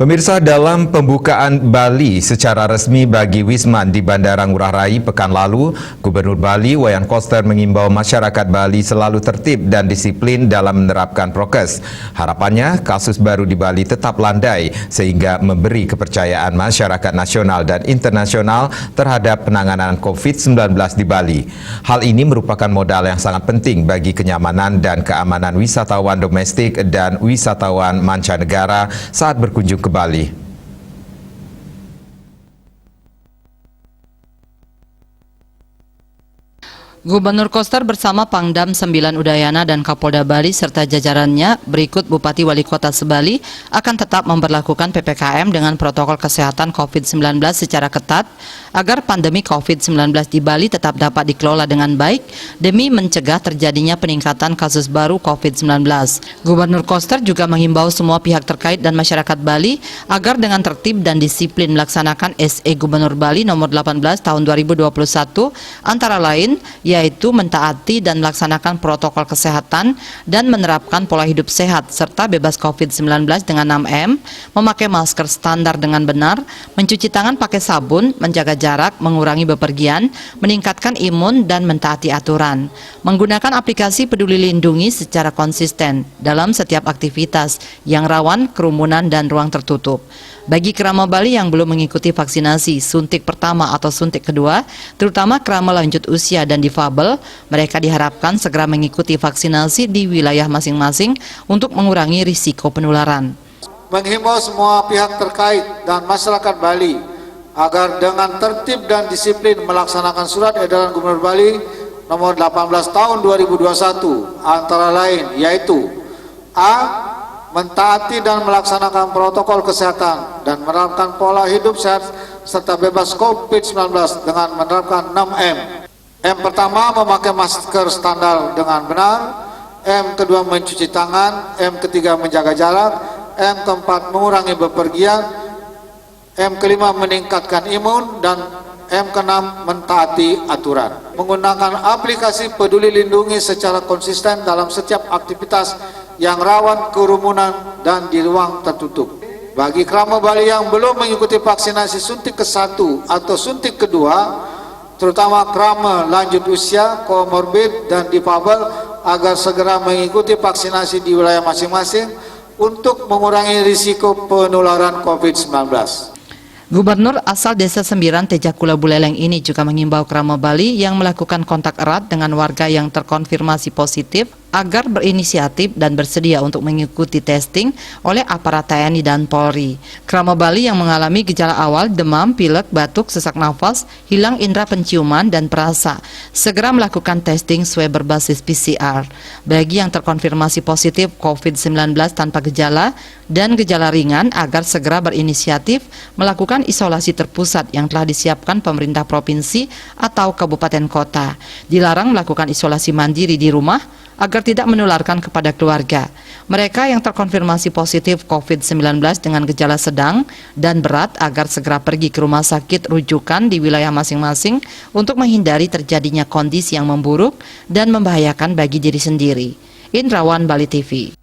Pemirsa, dalam pembukaan Bali secara resmi bagi Wisman di Bandara Ngurah Rai pekan lalu, Gubernur Bali Wayan Koster mengimbau masyarakat Bali selalu tertib dan disiplin dalam menerapkan prokes. Harapannya kasus baru di Bali tetap landai sehingga memberi kepercayaan masyarakat nasional dan internasional terhadap penanganan COVID-19 di Bali. Hal ini merupakan modal yang sangat penting bagi kenyamanan dan keamanan wisatawan domestik dan wisatawan mancanegara saat berkunjung ke Bali. Gubernur Koster bersama Pangdam 9 Udayana dan Kapolda Bali serta jajarannya berikut Bupati Wali Kota Sebali akan tetap memberlakukan PPKM dengan protokol kesehatan COVID-19 secara ketat agar pandemi COVID-19 di Bali tetap dapat dikelola dengan baik demi mencegah terjadinya peningkatan kasus baru COVID-19. Gubernur Koster juga menghimbau semua pihak terkait dan masyarakat Bali agar dengan tertib dan disiplin melaksanakan SE Gubernur Bali nomor 18 tahun 2021 antara lain yaitu mentaati dan melaksanakan protokol kesehatan dan menerapkan pola hidup sehat serta bebas COVID-19 dengan 6M, memakai masker standar dengan benar, mencuci tangan pakai sabun, menjaga jarak, mengurangi bepergian, meningkatkan imun dan mentaati aturan, menggunakan aplikasi Peduli Lindungi secara konsisten dalam setiap aktivitas yang rawan kerumunan dan ruang tertutup. Bagi kerama Bali yang belum mengikuti vaksinasi suntik pertama atau suntik kedua, terutama kerama lanjut usia dan difabel, mereka diharapkan segera mengikuti vaksinasi di wilayah masing-masing untuk mengurangi risiko penularan. Menghimbau semua pihak terkait dan masyarakat Bali agar dengan tertib dan disiplin melaksanakan surat edaran Gubernur Bali nomor 18 tahun 2021 antara lain yaitu A. Mentaati dan melaksanakan protokol kesehatan dan menerapkan pola hidup sehat serta bebas COVID-19 dengan menerapkan 6M. M pertama, memakai masker standar dengan benar. M kedua, mencuci tangan. M ketiga, menjaga jarak. M keempat, mengurangi bepergian. M kelima, meningkatkan imun. Dan M keenam, mentaati aturan. Menggunakan aplikasi Peduli Lindungi secara konsisten dalam setiap aktivitas yang rawan kerumunan dan di ruang tertutup. Bagi kerama Bali yang belum mengikuti vaksinasi suntik ke-1 atau suntik kedua, terutama kerama lanjut usia, komorbid dan difabel agar segera mengikuti vaksinasi di wilayah masing-masing untuk mengurangi risiko penularan COVID-19. Gubernur asal Desa Sembiran Tejakula Buleleng ini juga mengimbau kerama Bali yang melakukan kontak erat dengan warga yang terkonfirmasi positif agar berinisiatif dan bersedia untuk mengikuti testing oleh aparat TNI dan Polri. Kerama Bali yang mengalami gejala awal demam, pilek, batuk, sesak nafas, hilang indera penciuman dan perasa, segera melakukan testing swab berbasis PCR. Bagi yang terkonfirmasi positif COVID-19 tanpa gejala dan gejala ringan agar segera berinisiatif melakukan isolasi terpusat yang telah disiapkan pemerintah provinsi atau kabupaten kota. Dilarang melakukan isolasi mandiri di rumah agar tidak menularkan kepada keluarga. Mereka yang terkonfirmasi positif COVID-19 dengan gejala sedang dan berat agar segera pergi ke rumah sakit rujukan di wilayah masing-masing untuk menghindari terjadinya kondisi yang memburuk dan membahayakan bagi diri sendiri. Indrawan, Bali TV.